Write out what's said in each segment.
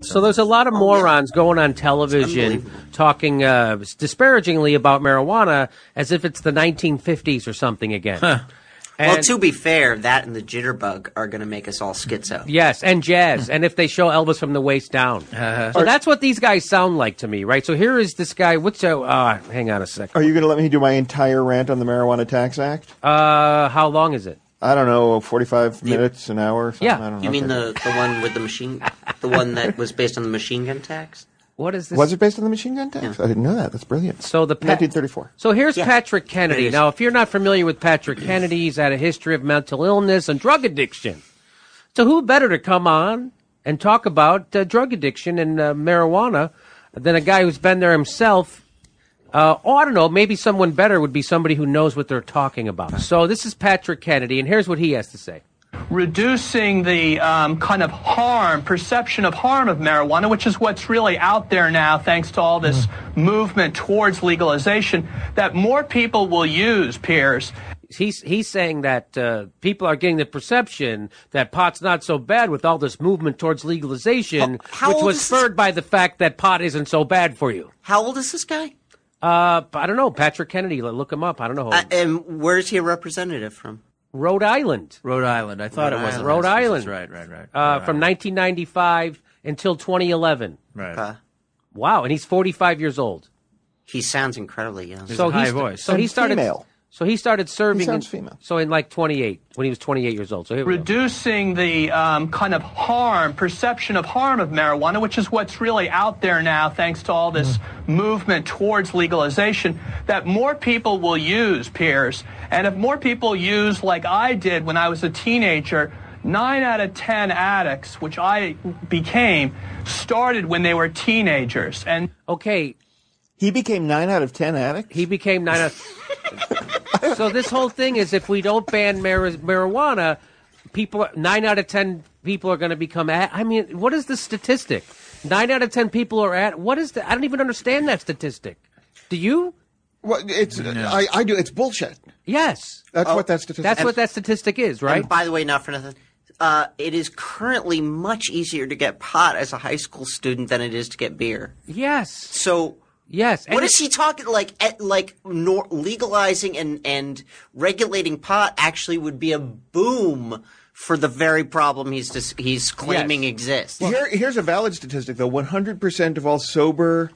So there's a lot of morons going on television talking disparagingly about marijuana as if it's the 1950s or something again. Huh. Well, to be fair, that and the jitterbug are going to make us all schizo. Yes, and jazz, and if they show Elvis from the waist down. So that's what these guys sound like to me, right? So here is this guy. Hang on a second. Are you going to let me do my entire rant on the Marijuana Tax Act? How long is it? I don't know, 45 minutes, an hour? Something? Yeah. I don't know. You mean the one with the machine, the one that was based on the machine gun tax? What is this? Was it based on the machine gun tax? Yeah. I didn't know that. That's brilliant. So 1934. So here's Patrick Kennedy. Now, if you're not familiar with Patrick Kennedy, he's had a history of mental illness and drug addiction. So who better to come on and talk about drug addiction and marijuana than a guy who's been there himself? I don't know. Maybe someone better would be somebody who knows what they're talking about. So this is Patrick Kennedy, and here's what he has to say. Reducing the kind of perception of harm of marijuana, which is what's really out there now, thanks to all this movement towards legalization, that more people will use, Piers. He's saying that people are getting the perception that pot's not so bad with all this movement towards legalization, which was spurred by the fact that pot isn't so bad for you. How old is this guy? I don't know. Patrick Kennedy. Look him up. I don't know. And where is he a representative from? Rhode Island. Rhode Island. I thought it was Rhode Island. Right. From 1995 until 2011. Right. Wow, and he's 45 years old. He sounds incredibly young. There's a high voice. So he started. Female. So he started serving. He sounds female. So in like 28, when he was 28 years old. So here we go. Reducing the kind of perception of harm of marijuana, which is what's really out there now, thanks to all this movement towards legalization, that more people will use, Piers. And if more people use like I did when I was a teenager, 9 out of 10 addicts, which I became, started when they were teenagers. And okay. He became 9 out of 10 addicts? He became 9 out So this whole thing is if we don't ban marijuana, 9 out of 10 people are going to become I mean, what is the statistic? 9 out of 10 people are what is I don't even understand that statistic. Do you? Well, I do. It's bullshit. Yes. That's what that statistic That's what that statistic is, right? And by the way, not for nothing, it is currently much easier to get pot as a high school student than it is to get beer. Yes. So... Yes. What is he talking legalizing and regulating pot actually would be a boom for the very problem he's claiming exists. Well, here's a valid statistic though: 100% of all sober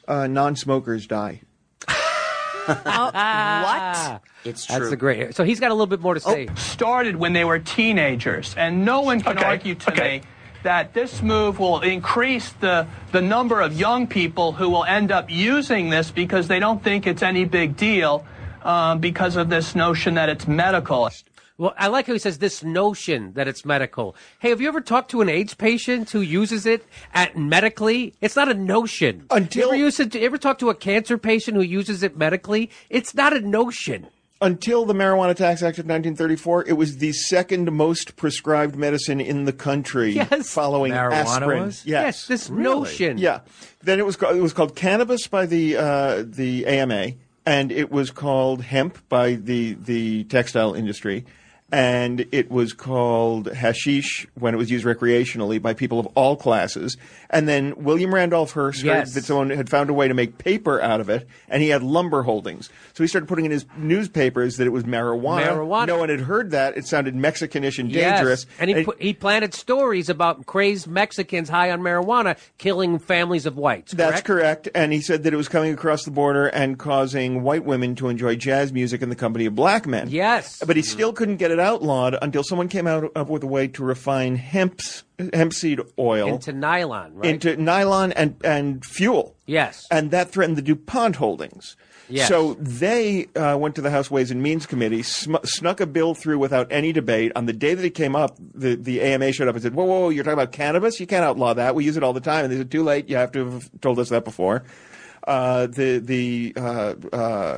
non-smokers die. What? It's true. That's a great. So he's got a little bit more to say. Started when they were teenagers, and no one can argue today that this move will increase the number of young people who will end up using this because they don't think it's any big deal because of this notion that it's medical. Well, I like how he says this notion that it's medical. Hey, have you ever talked to an AIDS patient who uses it medically? It's not a notion. You ever talk to a cancer patient who uses it medically? It's not a notion. Until the Marijuana Tax Act of 1934, it was the second most prescribed medicine in the country, following aspirin. Yes, this notion. Yeah. Then it was called cannabis by the AMA, and it was called hemp by the textile industry, and it was called hashish when it was used recreationally by people of all classes. And then William Randolph Hearst heard that someone had found a way to make paper out of it, and he had lumber holdings. So he started putting in his newspapers that it was marijuana. No one had heard that. It sounded Mexicanish and dangerous. And he planted stories about crazed Mexicans high on marijuana killing families of whites. That's correct. And he said that it was coming across the border and causing white women to enjoy jazz music in the company of black men. Yes. But he still couldn't get it outlawed until someone came up with a way to refine hemp seed oil into nylon, right? Into nylon and fuel. Yes. And that threatened the DuPont holdings. Yes. So they went to the House Ways and Means Committee, snuck a bill through without any debate. On the day that it came up, the AMA showed up and said, whoa, you're talking about cannabis? You can't outlaw that. We use it all the time. And they said, too late. You have to have told us that before. The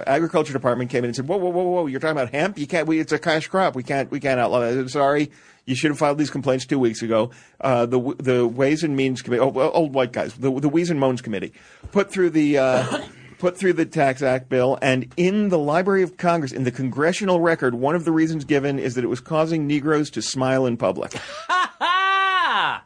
agriculture department came in and said, whoa, you're talking about hemp? You can't, it's a cash crop. We can't outlaw that. Sorry. You should have filed these complaints 2 weeks ago. The Ways and Means Committee, old white guys, the Wheeze and Moans Committee, put through the Tax Act bill, and in the Library of Congress, in the congressional record, one of the reasons given is that it was causing Negroes to smile in public.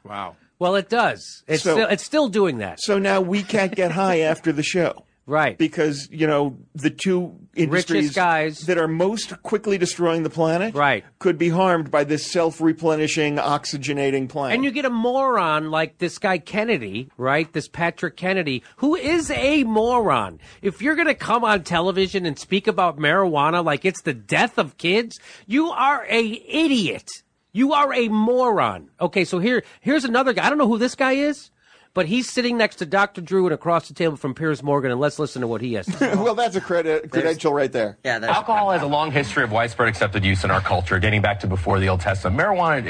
Wow. Well, it does. It's still doing that. So now we can't get high after the show. Right. Because, the two industries richest guys that are most quickly destroying the planet could be harmed by this self-replenishing, oxygenating plant. And you get a moron like this guy Kennedy, right? This Patrick Kennedy, who is a moron. If you're going to come on television and speak about marijuana like it's the death of kids, you are a idiot. You are a moron. Okay, so here's another guy. I don't know who this guy is. But he's sitting next to Dr. Drew and across the table from Piers Morgan, and let's listen to what he has to say. Well, that's a credential right there. Yeah, alcohol has a long history of widespread accepted use in our culture, dating back to before the Old Testament. Marijuana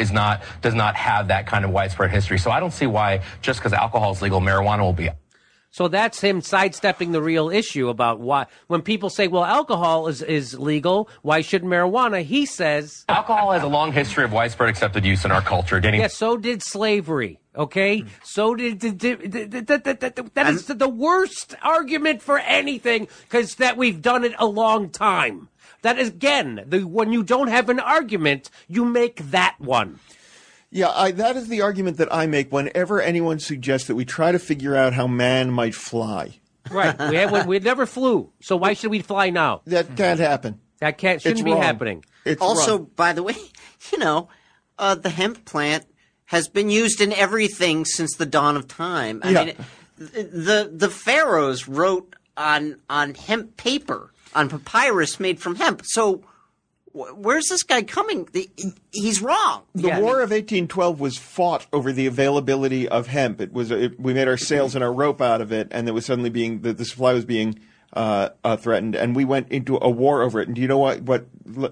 does not have that kind of widespread history. So I don't see why just because alcohol is legal, marijuana will be. So that's him sidestepping the real issue about why, when people say, well, alcohol is legal, why shouldn't marijuana? He says alcohol has a long history of widespread accepted use in our culture. Yeah, so did slavery. Okay, so did that is the worst argument for anything, because that we've done it a long time. That is, again, when you don't have an argument, you make that one. Yeah, that is the argument that I make whenever anyone suggests that we try to figure out how man might fly. Right. We never flew, so why should we fly now? That can't happen. That shouldn't be happening. It's also, wrong. by the way, the hemp plant has been used in everything since the dawn of time. I mean, the pharaohs wrote on hemp paper, on papyrus made from hemp. So where's this guy coming? He's wrong. The War of 1812 was fought over the availability of hemp. We made our sails and our rope out of it, and it was suddenly the supply was being threatened, and we went into a war over it. And do you know what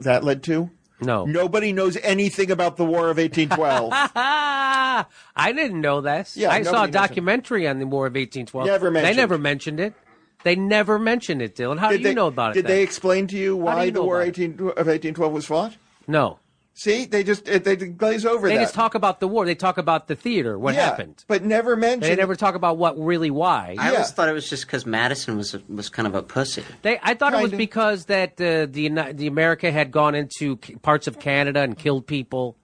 that led to? No. Nobody knows anything about the War of 1812. I didn't know this. Yeah, I saw a documentary on the War of 1812. They never mentioned it. They never mentioned it, Dylan. How do you know about it? Did they explain to you why the War of 1812 was fought? No. See, they glaze over that. They just talk about the war. They talk about the theater, what happened. But never mention. They never talk about why. I always thought it was just because Madison was kind of a pussy. I thought it was because that the America had gone into parts of Canada and killed people,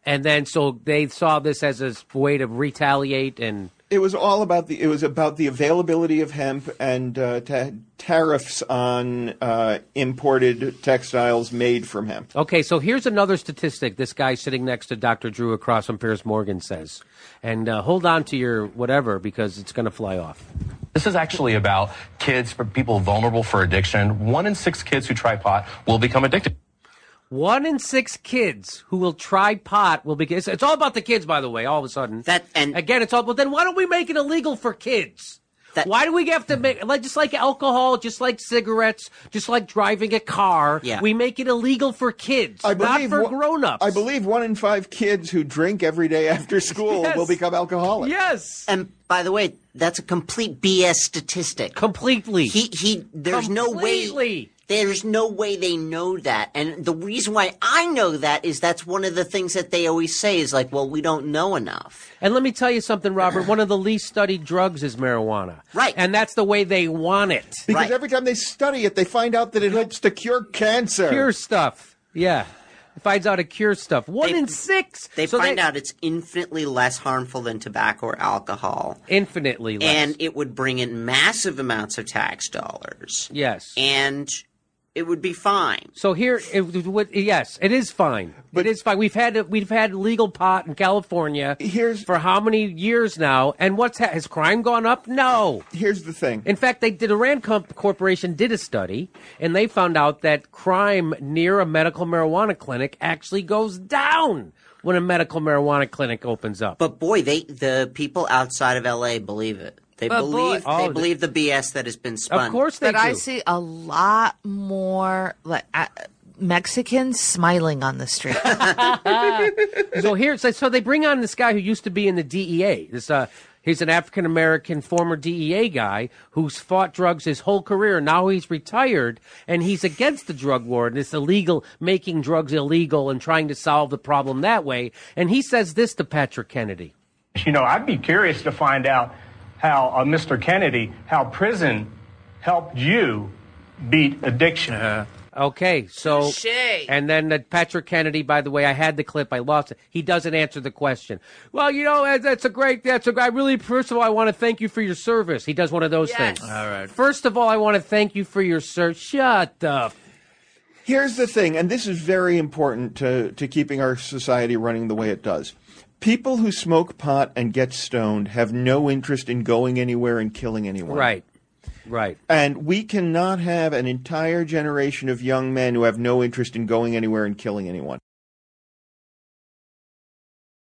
and then so they saw this as a way to retaliate. And it was all about the availability of hemp and tariffs on imported textiles made from hemp. Okay, so here's another statistic this guy sitting next to Dr. Drew across from Piers Morgan says. And hold on to your whatever, because it's going to fly off. This is actually about kids, for people vulnerable for addiction. 1 in 6 kids who try pot will become addicted. 1 in 6 kids who will try pot will be. It's all about the kids, by the way. All of a sudden, again, it's all. But then, why don't we make it illegal for kids? Why do we have to make just like alcohol, just like cigarettes, just like driving a car? Yeah. We make it illegal for kids, not for grown-ups. I believe 1 in 5 kids who drink every day after school will become alcoholics. Yes. And by the way, that's a complete BS statistic. Completely. There's no way. There's no way they know that. And the reason why I know that is that's one of the things that they always say is like, well, we don't know enough. And let me tell you something, Robert. One of the least studied drugs is marijuana. Right. And that's the way they want it. Because every time they study it, they find out that it helps to cure cancer. Cure stuff. Yeah. It finds out it cures stuff. 1 in 6. They find out it's infinitely less harmful than tobacco or alcohol. Infinitely less. And it would bring in massive amounts of tax dollars. Yes. And it would be fine. So here, yes, it is fine. But it is fine. We've had legal pot in California for how many years now? And has crime gone up? No. Here's the thing. In fact, the Rand Corporation did a study, and they found out that crime near a medical marijuana clinic actually goes down when a medical marijuana clinic opens up. But boy, the people outside of LA believe it. They believe the BS that has been spun. Of course they do. But I see a lot more Mexicans smiling on the street. So they bring on this guy who used to be in the DEA. He's an African-American former DEA guy who's fought drugs his whole career. Now he's retired, and he's against the drug war and it's illegal, making drugs illegal and trying to solve the problem that way. And he says this to Patrick Kennedy. I'd be curious to find out how, Mr. Kennedy, how prison helped you beat addiction. Okay, so Touché. and then Patrick Kennedy. By the way, I had the clip. I lost it. He doesn't answer the question. Well, that's a great. I really, first of all, I want to thank you for your service. He does one of those things. All right. First of all, I want to thank you for your service. Shut up. Here's the thing, and this is very important to keeping our society running the way it does. People who smoke pot and get stoned have no interest in going anywhere and killing anyone. Right. Right. And we cannot have an entire generation of young men who have no interest in going anywhere and killing anyone.